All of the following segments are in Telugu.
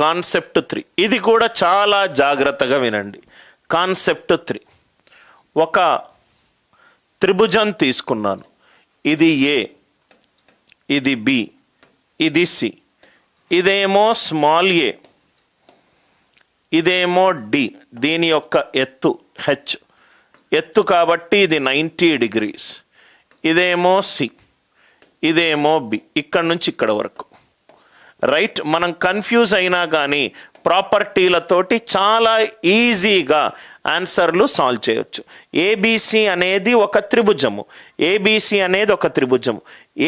కాన్సెప్ట్ 3 ఇది కూడా చాలా జాగ్రత్తగా వినండి. కాన్సెప్ట్ 3 ఒక త్రిభుజం తీసుకున్నాను. ఇది ఏ, ఇది బి, ఇది సి, ఇదేమో స్మాల్ ఏ, ఇదేమో డి, దీని యొక్క ఎత్తు హెచ్, ఎత్తు కాబట్టి ఇది 90 degrees. ఇదేమో సి, ఇదేమో బి, ఇక్కడ నుంచి ఇక్కడ వరకు. రైట్, మనం కన్ఫ్యూజ్ అయినా కానీ ప్రాపర్టీలతోటి చాలా ఈజీగా ఆన్సర్లు సాల్వ్ చేయొచ్చు. ఏబిసి అనేది ఒక త్రిభుజము, ఏబిసి అనేది ఒక త్రిభుజము,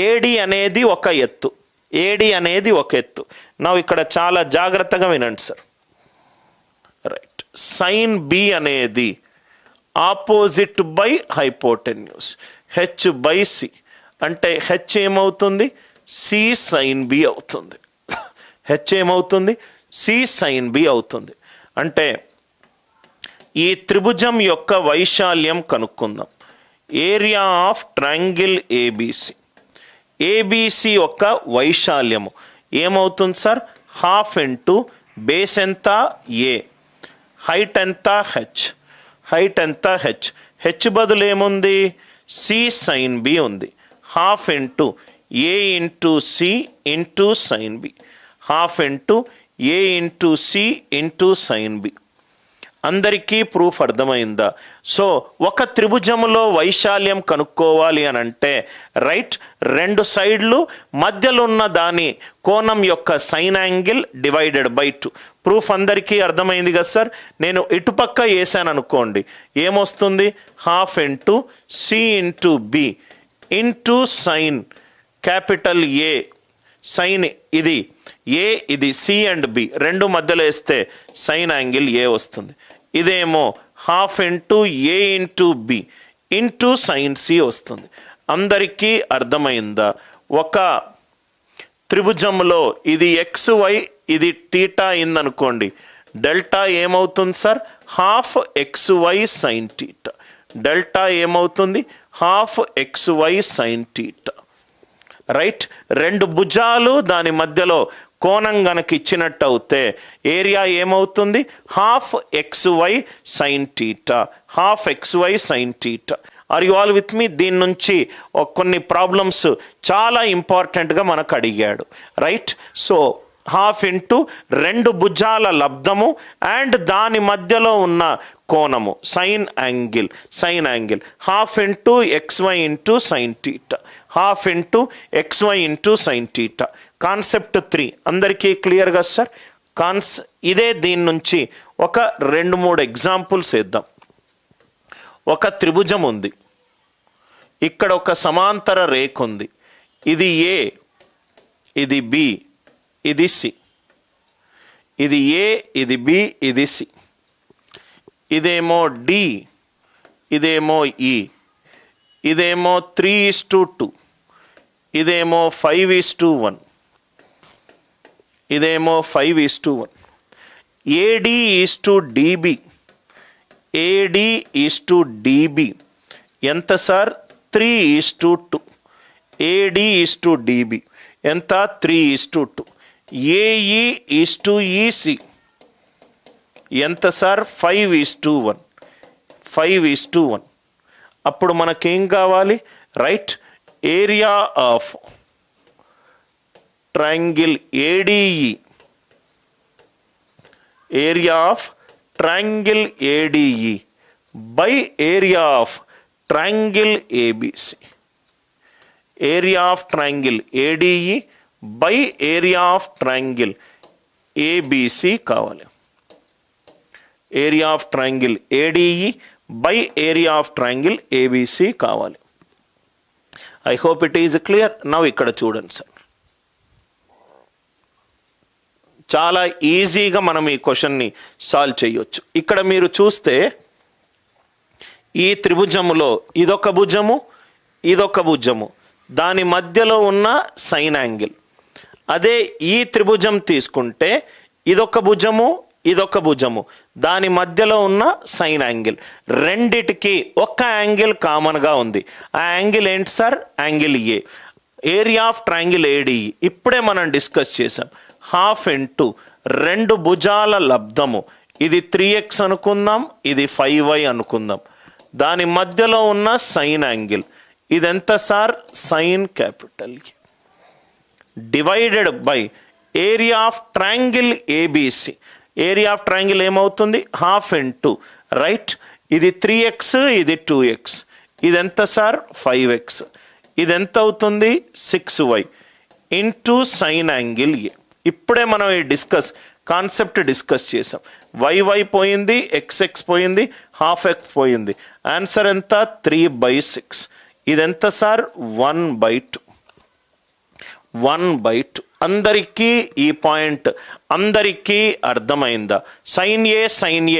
ఏడి అనేది ఒక ఎత్తు, ఏడి అనేది ఒక ఎత్తు. నా ఇక్కడ చాలా జాగ్రత్తగా వినండి సార్. రైట్, సైన్ బి అనేది opposite by hypotenuse, H by C, అంటే హెచ్ ఏమవుతుంది, సి సైన్ బి అవుతుంది. హెచ్ ఏమవుతుంది, సి సైన్ బి అవుతుంది. అంటే ఈ త్రిభుజం యొక్క వైశాల్యం కనుక్కుందాం. Area of triangle A B C, A B C యొక్క వైశాల్యము ఏమవుతుంది సార్, హాఫ్ ఇంటూ బేస్ ఎంత ఏ, హైట్ ఎంత హెచ్, హైట్ ఎంత హెచ్, హెచ్ బదులు ఏముంది, సి సైన్ బి ఉంది. Half into A into C into sine B, half into A into C into sine B. అందరికీ ప్రూఫ్ అర్థమైందా? సో ఒక త్రిభుజములో వైశాల్యం కనుక్కోవాలి అని అంటే రైట్, రెండు సైడ్లు మధ్యలో ఉన్న దాని కోణం యొక్క sine angle divided by 2. Proof అందరికీ అర్థమైంది కదా సార్? నేను ఇటుపక్క వేసాను అనుకోండి, ఏమొస్తుంది, half into C into B into sine capital A, sine ఇది ఏ, ఇది సి అండ్ బి రెండు మధ్యలో వేస్తే సైన్ యాంగిల్ ఏ వస్తుంది. ఇదేమో half into A into B into sine C వస్తుంది. అందరికీ అర్థమైందా? ఒక త్రిభుజంలో ఇది ఎక్స్ వై, ఇది టీటా అయిందనుకోండి, డెల్టా ఏమవుతుంది sir, half X Y sine theta. Delta ఏమవుతుంది, half X Y sine theta. Right, రెండు భుజాలు దాని మధ్యలో కోణం గనక ఇచ్చినట్టు అవుతే ఏరియా ఏమవుతుంది, half X Y sine theta, half X Y sine theta. Are you all with me? దీని నుంచి కొన్ని ప్రాబ్లమ్స్ చాలా ఇంపార్టెంట్గా మనకు అడిగాడు. రైట్, సో హాఫ్ ఇంటూ రెండు భుజాల లబ్ధము అండ్ దాని మధ్యలో ఉన్న కోణము sine angle, sine angle half into X Y into sine theta, half into X Y into sine theta. Concept 3 అందరికీ క్లియర్గా సార్? ఇదే దీని నుంచి ఒక 2-3 ఎగ్జాంపుల్స్ వేద్దాం. ఒక త్రిభుజం ఉంది, ఇక్కడ ఒక సమాంతర రేఖ ఉంది. ఇది ఏ, ఇది బి, ఇది సి, ఇది ఏ, ఇది బి, ఇది సి. ఇదేమో డి, ఇదేమో ఈ, ఇదేమో 3:2, ఇదేమో 5:1, ఇదేమో 5:1. A D is to D B, A D is to D B ఎంత sir, 3:2. A D is to D B ఎంత, 3:2. ఏఈ ఈజ్ టు ఈసి ఎంత సార్, 5:1, 5:1. అప్పుడు మనకేం కావాలి, right, area of triangle A D E, area of triangle A D E by area of triangle A B C, area of triangle A D E by area of triangle A B C కావాలి. Area of triangle A D E by area of triangle A B C కావాలి. I hope it is clear. Now ఇక్కడ చూడండి సార్, చాలా ఈజీగా మనం ఈ క్వశ్చన్ని సాల్వ్ చేయొచ్చు. ఇక్కడ మీరు చూస్తే ఈ త్రిభుజములో ఇదొక భుజము, ఇదొక భుజము, దాని మధ్యలో ఉన్న సైన్ యాంగిల్. అదే ఈ త్రిభుజం తీసుకుంటే ఇదొక భుజము, ఇదొక భుజము, దాని మధ్యలో ఉన్న సైన్ యాంగిల్. రెండిటికి ఒక్క యాంగిల్ కామన్గా ఉంది. ఆ యాంగిల్ ఏంటి sir, angle A. Area of triangle ADE ఇప్పుడే మనం డిస్కస్ చేసాం. హాఫ్ ఇంటూ రెండు భుజాల లబ్ధము. ఇది 3x అనుకుందాం, ఇది 5y అనుకుందాం. దాని మధ్యలో ఉన్న సైన్ యాంగిల్ ఇదెంత sir? Sine capital divided by area of triangle A B C. Area of triangle ఏమవుతుంది? Half into right. ఇది 3x, ఇది 2x. ఇదెంత సార్? 5x. ఇదెంత అవుతుంది? 6y into sine angle A. ఇప్పుడే మనం ఈ కాన్సెప్ట్ డిస్కస్ చేసాం. వై పోయింది, ఎక్స్ పోయింది, హాఫ్ ఎక్స్ పోయింది. ఆన్సర్ ఎంత? 3/6. ఇదెంత సార్? 1/2. 1/2. అందరికీ ఈ పాయింట్ అందరికీ అర్థమైందా? సైన్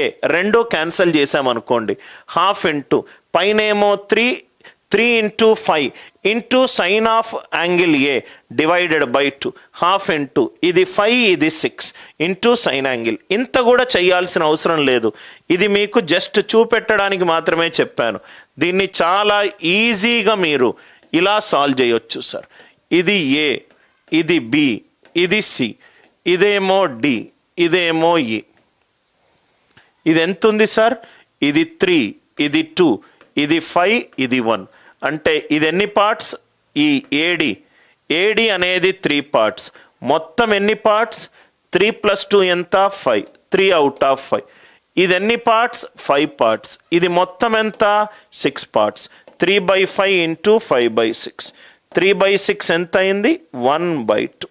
ఏ రెండు క్యాన్సిల్ చేసామనుకోండి, హాఫ్ ఇంటూ పైనేమో 3 into 5 into sine of angle A divided by 2 half into ఇది 5 ఇది 6 ఇంటూ సైన్ యాంగిల్. ఇంత కూడా చేయాల్సిన అవసరం లేదు, ఇది మీకు జస్ట్ చూపెట్టడానికి మాత్రమే చెప్పాను. దీన్ని చాలా ఈజీగా మీరు ఇలా సాల్వ్ చేయొచ్చు సార్. ఇది ఏ, ఇది బి, ఇది సి, ఇదేమో డి, ఇదేమో ఈ. ఇది ఎంత ఉంది సార్? ఇది 3, ఇది 2, ఇది 5, ఇది 1. అంటే ఇది ఎన్ని పార్ట్స్? ఈ ఏడి అనేది 3 పార్ట్స్. మొత్తం ఎన్ని పార్ట్స్? 3 + 2 ఎంత? 5. 3 అవుట్ ఆఫ్ 5. ఇది ఎన్ని పార్ట్స్? 5 పార్ట్స్. ఇది మొత్తం ఎంత? 6 పార్ట్స్. 3/5 ఇంటూ 5/6. 3/6 ఎంత అయింది? 1/2.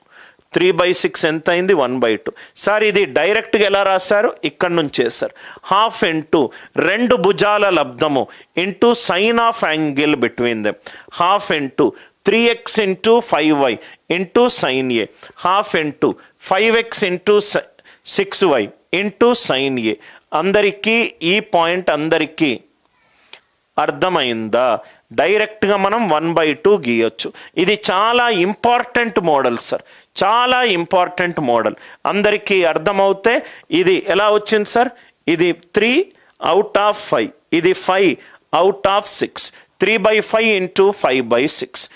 3/6 ఎంత అయింది? 1/2. సార్ ఇది డైరెక్ట్గా ఎలా రాశారు? ఇక్కడ నుంచి చేశారు. హాఫ్ ఇంటూ రెండు భుజాల లబ్ధము into sine of angle between them. Half into 3x into 5y into sine A. Half into 5x into 6y into sine A. అందరికీ ఈ పాయింట్ అందరికీ అర్థమైందా? డైరెక్ట్గా మనం 1/2 గీయొచ్చు. ఇది చాలా ఇంపార్టెంట్ మోడల్ సార్, చాలా ఇంపార్టెంట్ మోడల్. అందరికీ అర్థమవుతే ఇది ఎలా వచ్చింది సార్? ఇది 3 అవుట్ ఆఫ్ 5, ఇది 5 అవుట్ ఆఫ్ 6. 3/5 ఇంటూ 5/6.